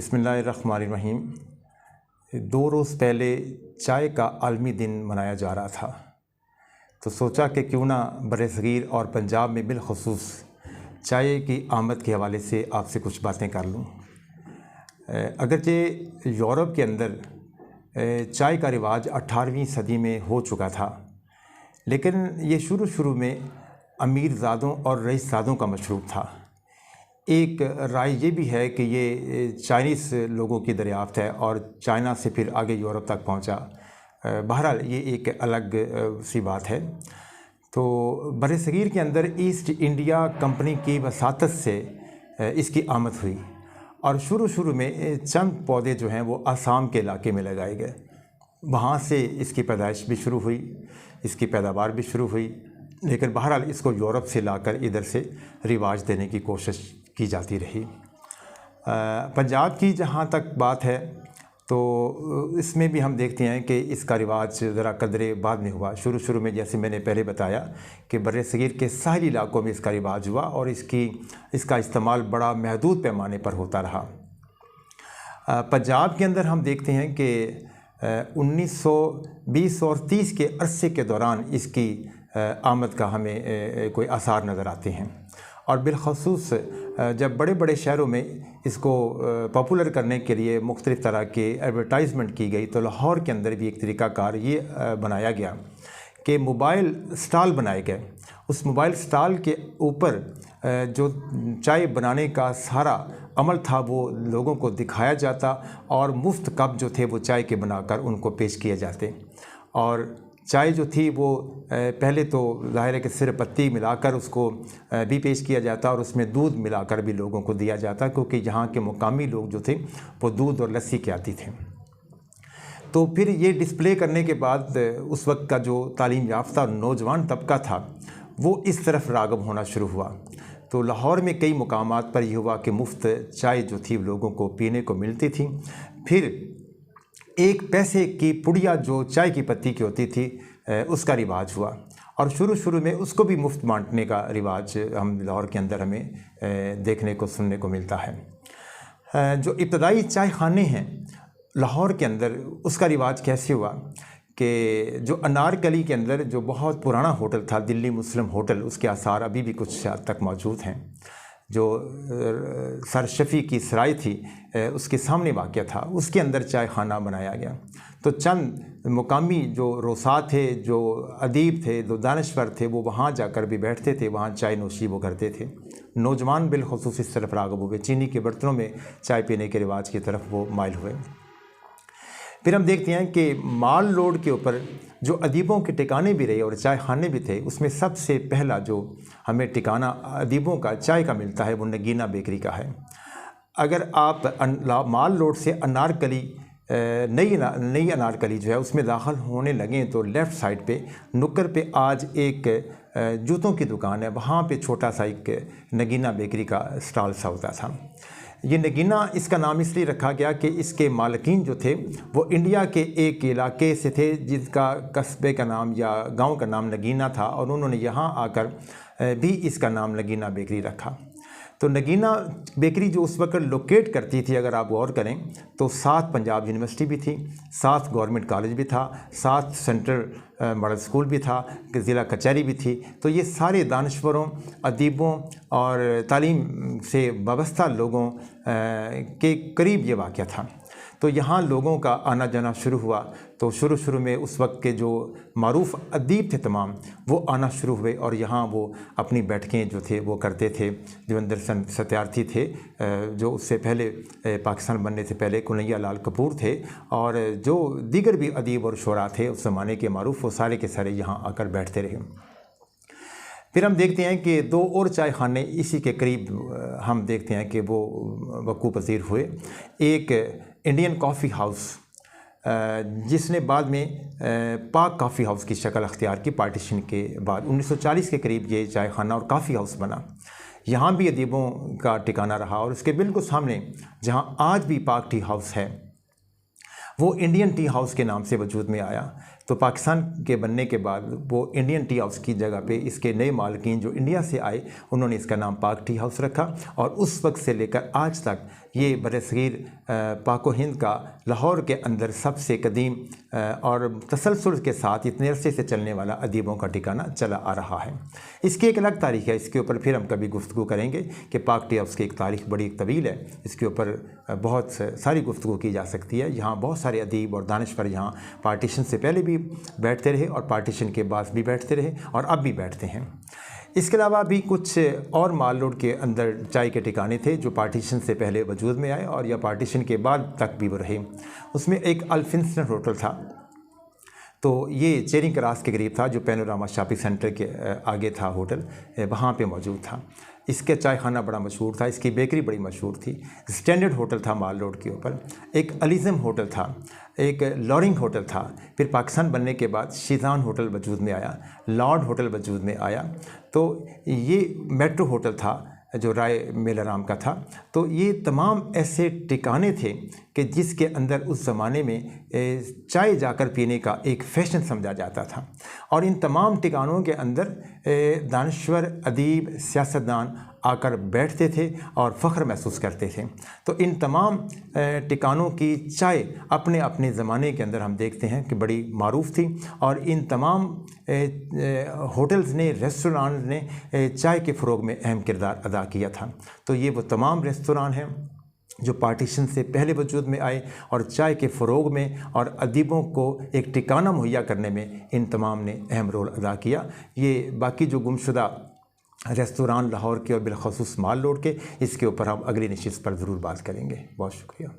बिस्मिल्लाहिर्रहमानिर्रहीम। 2 रोज़ पहले चाय का आलमी दिन मनाया जा रहा था, तो सोचा कि क्यों ना बरसगीर और पंजाब में बिलखुसूस चाय की आमद के हवाले से आपसे कुछ बातें कर लूँ। अगरचे यूरोप के अंदर चाय का रिवाज 18वीं सदी में हो चुका था, लेकिन ये शुरू में अमीरज़ादों और रईसज़ादों का मशरूब था। एक राय ये भी है कि ये चाइनीज़ लोगों की दरियाफ़्त है और चाइना से फिर आगे यूरोप तक पहुंचा। बहरहाल ये एक अलग सी बात है। तो बरसगीर के अंदर ईस्ट इंडिया कंपनी की वसातत से इसकी आमद हुई और शुरू में चंद पौधे जो हैं वो आसाम के इलाके में लगाए गए। वहाँ से इसकी पैदाइश भी शुरू हुई, इसकी पैदावार भी शुरू हुई, लेकिन बहरहाल इसको यूरोप से लाकर इधर से रिवाज देने की कोशिश की जाती रही। पंजाब की जहाँ तक बात है तो इसमें भी हम देखते हैं कि इसका रिवाज ज़रा कदरे बाद में हुआ। शुरू में जैसे मैंने पहले बताया कि बरसगीर के साहिली इलाकों में इसका रिवाज हुआ और इसका इस्तेमाल बड़ा महदूद पैमाने पर होता रहा। पंजाब के अंदर हम देखते हैं कि 1920 और 30 के अरसे के दौरान इसकी आमद का हमें कोई आसार नज़र आते हैं और बिलखसूस जब बड़े बड़े शहरों में इसको पॉपुलर करने के लिए मुख्तलिफ़ तरह के एडवर्टाइजमेंट की गई, तो लाहौर के अंदर भी एक तरीक़ाकार ये बनाया गया कि मोबाइल स्टॉल बनाए गए। उस मोबाइल स्टॉल के ऊपर जो चाय बनाने का सारा अमल था वो लोगों को दिखाया जाता और मुफ्त कप जो थे वो चाय के बनाकर उनको पेश किए जाते। और चाय जो थी वो पहले तो ज़ाहिर है कि सिर्फ पत्ती मिलाकर उसको भी पेश किया जाता और उसमें दूध मिलाकर भी लोगों को दिया जाता, क्योंकि यहाँ के मुकामी लोग जो थे वो दूध और लस्सी के आदी थे। तो फिर ये डिस्प्ले करने के बाद उस वक्त का जो तालीम याफ्ता नौजवान तबका था वो इस तरफ राग़िब होना शुरू हुआ। तो लाहौर में कई मुकामात पर यह हुआ कि मुफ्त चाय जो थी लोगों को पीने को मिलती थी। फिर 1 पैसे की पुड़िया जो चाय की पत्ती की होती थी उसका रिवाज हुआ और शुरू में उसको भी मुफ्त बांटने का रिवाज हम लाहौर के अंदर हमें देखने को सुनने को मिलता है। जो इब्तदाई चाय खाने हैं लाहौर के अंदर, उसका रिवाज कैसे हुआ कि जो अनारकली के अंदर जो बहुत पुराना होटल था दिल्ली मुस्लिम होटल, उसके आसार अभी भी कुछ हद तक मौजूद हैं। जो सर शफ़ी की सराय थी उसके सामने वाक़या था, उसके अंदर चाय खाना बनाया गया। तो चंद मुकामी जो रोसा थे, जो अदीब थे, जो दानश्वर थे, वो वहाँ जाकर भी बैठते थे, वहाँ चाय नोशी वो करते थे। नौजवान बिलखुसूस इस तरफ राग़िब हुए, चीनी के बर्तनों में चाय पीने के रिवाज की तरफ वो माइल हुए। फिर हम देखते हैं कि माल रोड के ऊपर जो अदीबों के ठिकाने भी रहे और चाय खाने भी थे, उसमें सबसे पहला जो हमें ठिकाना अदीबों का चाय का मिलता है वो नगीना बेकरी का है। अगर आप माल रोड से अनारकली नई अनारकली जो है उसमें दाखिल होने लगें तो लेफ़्ट साइड पे नुक्कर पे आज एक जूतों की दुकान है, वहाँ पे छोटा सा एक नगीना बेकरी का स्टॉल सा होता था। ये नगीना इसका नाम इसलिए रखा गया कि इसके मालिकीन जो थे वो इंडिया के एक इलाके से थे जिसका कस्बे का नाम या गांव का नाम नगीना था और उन्होंने यहाँ आकर भी इसका नाम नगीना बेकरी रखा। तो नगीना बेकरी जो उस वक्त लोकेट करती थी, अगर आप गौर करें तो साथ पंजाब यूनिवर्सिटी भी थी, साथ गवर्नमेंट कॉलेज भी था, साथ सेंट्रल मॉडल स्कूल भी था, ज़िला कचहरी भी थी। तो ये सारे दानश्वरों, अदीबों और तालीम से वाबस्ता लोगों के करीब ये वाक़या था। तो यहाँ लोगों का आना जाना शुरू हुआ। तो शुरू में उस वक्त के जो मारूफ़ अदीब थे तमाम वो आना शुरू हुए और यहाँ वो अपनी बैठकें जो थे वो करते थे। देवेंद्र सत्यार्थी थे जो उससे पहले पाकिस्तान बनने से पहले कन्हैया लाल कपूर थे और जो दीगर भी अदीब और शुरा थे उस ज़माने के मारूफ़, वो सारे के सारे यहाँ आकर बैठते रहे। फिर हम देखते हैं कि 2 और चाय खाने इसी के करीब हम देखते हैं कि वो वक़ूफ़ पज़ीर हुए। एक इंडियन कॉफ़ी हाउस जिसने बाद में पाक कॉफ़ी हाउस की शक्ल अख्तियार की पार्टीशन के बाद 1940 के करीब ये चाय खाना और कॉफ़ी हाउस बना। यहाँ भी अदीबों का ठिकाना रहा और उसके बिल्कुल सामने जहाँ आज भी पाक टी हाउस है वो इंडियन टी हाउस के नाम से वजूद में आया। तो पाकिस्तान के बनने के बाद वो इंडियन टी हाउस की जगह पे इसके नए मालिकीन जो इंडिया से आए उन्होंने इसका नाम पाक टी हाउस रखा, और उस वक्त से लेकर आज तक ये बरसगीर पाक व हिंद का लाहौर के अंदर सबसे कदीम और तसलसल के साथ इतने अरसे से चलने वाला अदीबों का ठिकाना चला आ रहा है। इसकी एक अलग तारीख़ है, इसके ऊपर फिर हम कभी गुफ्तगू करेंगे कि पाक टी हाउस की एक तारीख़ बड़ी तवील है, इसके ऊपर बहुत सारी गुफ्तगू की जा सकती है। यहाँ बहुत सारे अदीब और दानिशवर यहाँ पार्टीशन से पहले भी बैठते रहे और पार्टीशन के बाद भी बैठते रहे और अब भी बैठते हैं। इसके अलावा भी कुछ और माल रोड के अंदर चाय के ठिकाने थे जो पार्टीशन से पहले वजूद में आए और या पार्टीशन के बाद तक भी वो रहे। उसमें एक अल्फिंसन होटल था, तो ये चेरिंग क्रॉस के करीब था, जो पैनोरामा शॉपिंग सेंटर के आगे था होटल, वहाँ पे मौजूद था। इसका चाय खाना बड़ा मशहूर था, इसकी बेकरी बड़ी मशहूर थी। स्टैंडर्ड होटल था माल रोड के ऊपर। एक अलिज़म होटल था, एक लॉरिंग होटल था। फिर पाकिस्तान बनने के बाद शीज़ान होटल वजूद में आया, लॉर्ड होटल वजूद में आया। तो ये मेट्रो होटल था जो राय मेलाराम का था। तो ये तमाम ऐसे ठिकाने थे कि जिसके अंदर उस ज़माने में चाय जाकर पीने का एक फ़ैशन समझा जाता था, और इन तमाम ठिकानों के अंदर दानश्वर, अदीब, सियासतदान आकर बैठते थे और फ़ख्र महसूस करते थे। तो इन तमाम ठिकानों की चाय अपने अपने ज़माने के अंदर हम देखते हैं कि बड़ी मारूफ़ थी, और इन तमाम होटल्स ने, रेस्टोरेंट ने चाय के फ़रोग़ में अहम किरदार अदा किया था। तो ये वो तमाम रेस्टोरेंट हैं जो पार्टीशन से पहले वजूद में आए और चाय के फ़रोग़ में और अदीबों को एक ठिकाना मुहैया करने में इन तमाम ने अहम रोल अदा किया। ये बाकी जो गुमशुदा रेस्तोरां लाहौर के और बिलखसूस माल रोड के, इसके ऊपर हम अगली नशिस्त पर ज़रूर बात करेंगे। बहुत शुक्रिया।